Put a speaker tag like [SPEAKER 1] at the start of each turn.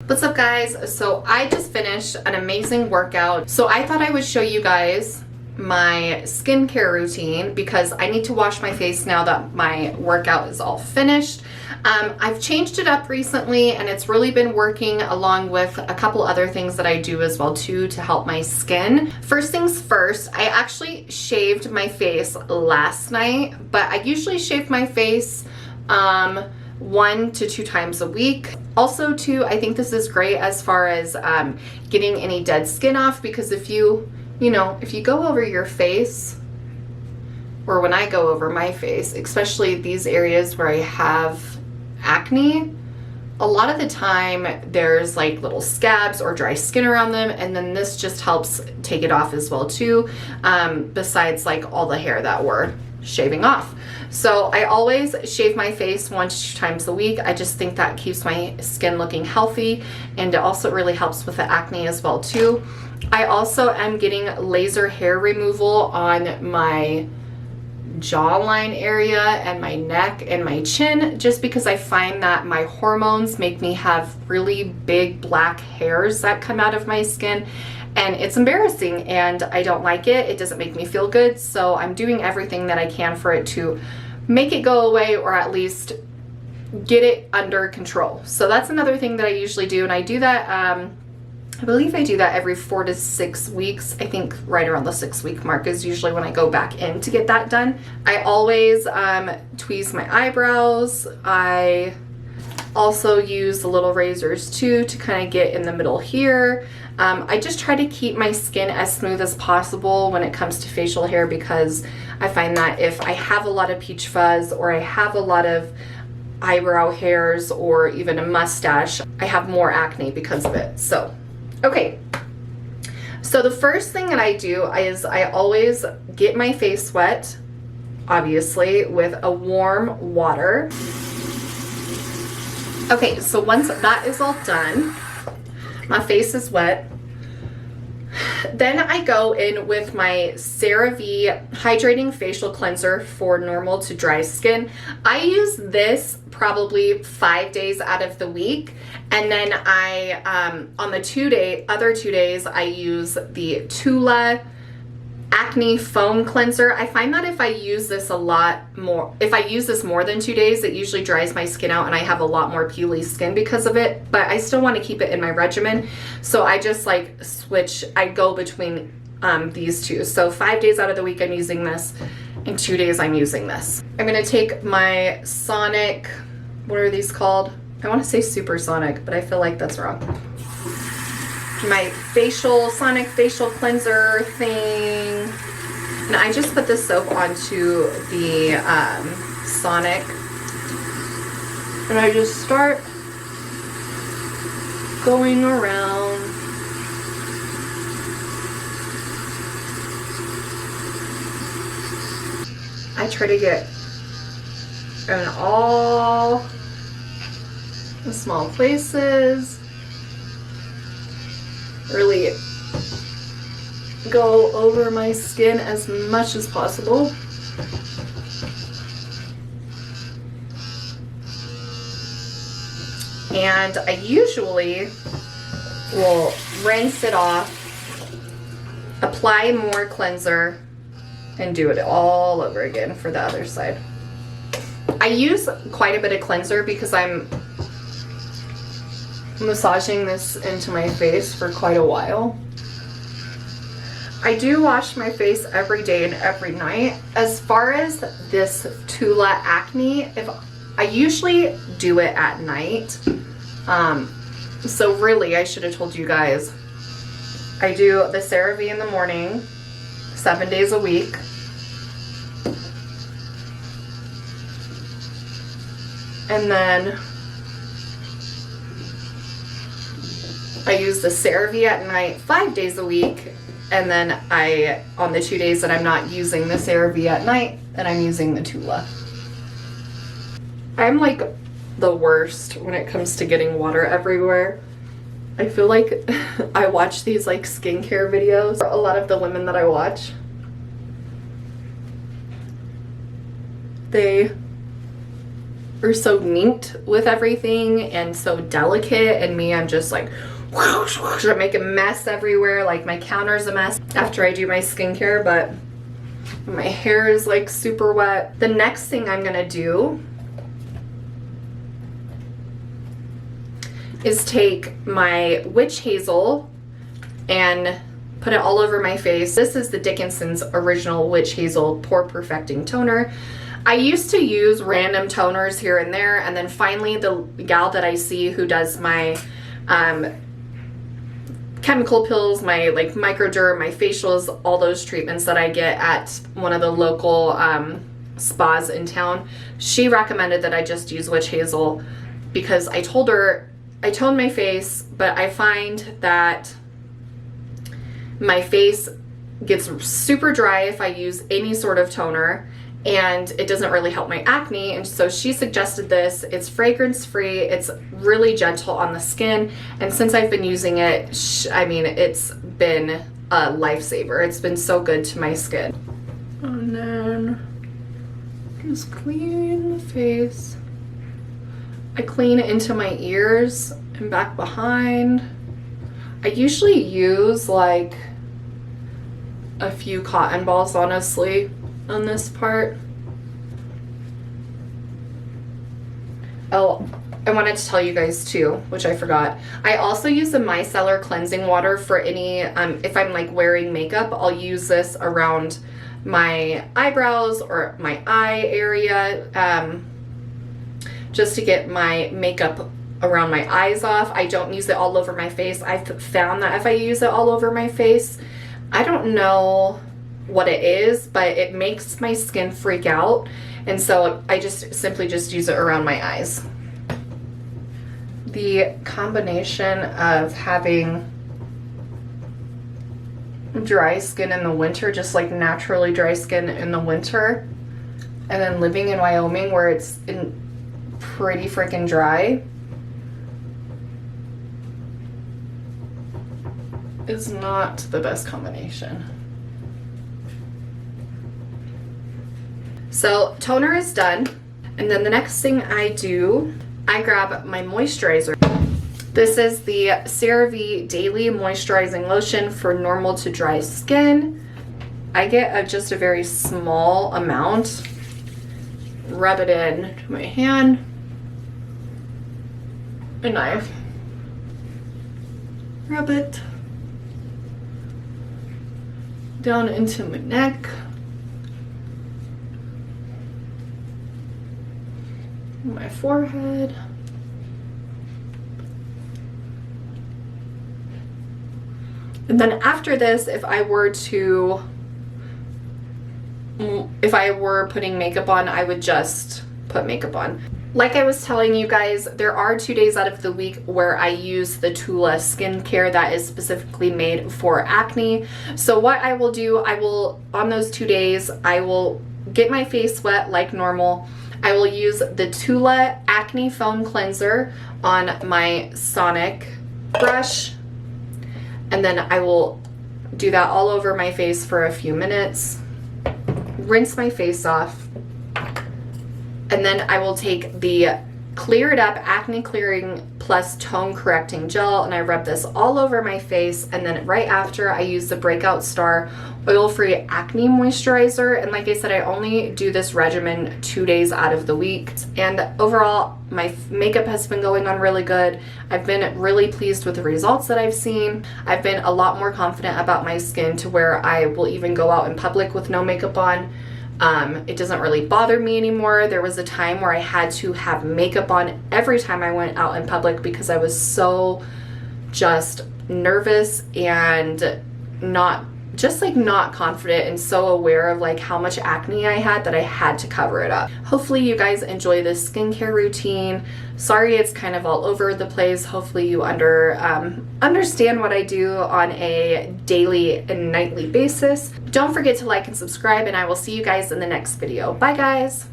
[SPEAKER 1] What's up, guys? So I just finished an amazing workout. So I thought I would show you guys my skincare routine because I need to wash my face now that my workout is all finished. I've changed it up recently and it's really been working, along with a couple other things that I do as well too to help my skin. First things first, I actually shaved my face last night, but I usually shave my face 1 to 2 times a week. Also too, I think this is great as far as getting any dead skin off, because if you go over your face, or when I go over my face, especially these areas where I have acne, a lot of the time there's like little scabs or dry skin around them, and then this just helps take it off as well too, besides like all the hair that we're shaving off. So I always shave my face 1 to 2 times a week. I just think that keeps my skin looking healthy, and it also really helps with the acne as well too. I also am getting laser hair removal on my jawline area and my neck and my chin, just because I find that my hormones make me have really big black hairs that come out of my skin, and it's embarrassing and I don't like it. It doesn't make me feel good, so I'm doing everything that I can for it to make it go away, or at least get it under control. So that's another thing that I usually do, and I do that I believe I do that every 4 to 6 weeks. I think right around the 6-week mark is usually when I go back in to get that done. I always tweeze my eyebrows. I also use the little razors too to kind of get in the middle here. I just try to keep my skin as smooth as possible when it comes to facial hair, because I find that if I have a lot of peach fuzz, or I have a lot of eyebrow hairs, or even a mustache, I have more acne because of it. So okay, so the first thing that I do is I always get my face wet, obviously, with a warm water. Okay, so once that is all done, my face is wet, then I go in with my CeraVe Hydrating Facial Cleanser for normal to dry skin. I use this probably 5 days out of the week, and then I on the other 2 days I use the Tula Acne Foam Cleanser. I find that if I use this more than 2 days, it usually dries my skin out and I have a lot more peely skin because of it, but I still want to keep it in my regimen, so I just like switch. I go between these two. So 5 days out of the week I'm using this, and 2 days I'm using this. I'm gonna take my Sonic, what are these called? I want to say Supersonic, but I feel like that's wrong. My Sonic facial cleanser thing, and I just put the soap onto the Sonic, and I just start going around. I try to get in all the small places, really go over my skin as much as possible. And I usually will rinse it off, apply more cleanser, and do it all over again for the other side. I use quite a bit of cleanser because I'm massaging this into my face for quite a while. I do wash my face every day and every night. As far as this Tula Acne, I usually do it at night. So really, I should have told you guys, I do the CeraVe in the morning, 7 days a week. And then I use the CeraVe at night 5 days a week, and then on the 2 days that I'm not using the CeraVe at night, then I'm using the Tula. I'm like the worst when it comes to getting water everywhere. I feel like I watch these like skincare videos. A lot of the women that I watch, they are so neat with everything and so delicate, and me, I'm just like whoosh, whoosh, I make a mess everywhere. Like my counter's a mess after I do my skincare, but my hair is like super wet. The next thing I'm gonna do is take my witch hazel and put it all over my face. This is the Dickinson's original witch hazel pore perfecting toner. I used to use random toners here and there, and then finally the gal that I see who does my chemical pills, my like microderm, my facials, all those treatments that I get at one of the local spas in town, she recommended that I just use witch hazel because I told her I toned my face, but I find that my face gets super dry if I use any sort of toner, and it doesn't really help my acne. And so she suggested this. It's fragrance free, it's really gentle on the skin, and since I've been using it, I mean, it's been a lifesaver. It's been so good to my skin. And then just clean the face. I clean into my ears and back behind. I usually use like a few cotton balls, honestly, on this part. Oh, I wanted to tell you guys too, which I forgot. I also use the micellar cleansing water for any, if I'm like wearing makeup, I'll use this around my eyebrows or my eye area, just to get my makeup around my eyes off. I don't use it all over my face. I've found that if I use it all over my face, I don't know what it is, but it makes my skin freak out, and so I just simply just use it around my eyes. The combination of having dry skin in the winter, just like naturally dry skin in the winter, and then living in Wyoming where it's pretty freaking dry, is not the best combination. So toner is done, and then the next thing I do, I grab my moisturizer. This is the CeraVe Daily Moisturizing Lotion for normal to dry skin. I get just a very small amount, rub it in to my hand, and I rub it down into my neck, my forehead, and then after this, if I were putting makeup on, I would just put makeup on. Like I was telling you guys, there are 2 days out of the week where I use the Tula skincare that is specifically made for acne. So what I will do, on those 2 days, I will get my face wet like normal. I will use the Tula Acne Foam Cleanser on my Sonic brush, and then I will do that all over my face for a few minutes, rinse my face off, and then I will take the Clear It Up Acne Clearing Plus Tone Correcting Gel, and I rub this all over my face, and then right after I use the Breakout Star Oil-Free Acne Moisturizer. And like I said, I only do this regimen 2 days out of the week, and overall my makeup has been going on really good. I've been really pleased with the results that I've seen. I've been a lot more confident about my skin to where I will even go out in public with no makeup on. It doesn't really bother me anymore. There was a time where I had to have makeup on every time I went out in public because I was so just nervous and not confident, and so aware of like how much acne I had that I had to cover it up. Hopefully you guys enjoy this skincare routine. Sorry it's kind of all over the place. Hopefully you understand what I do on a daily and nightly basis. Don't forget to like and subscribe, and I will see you guys in the next video. Bye guys!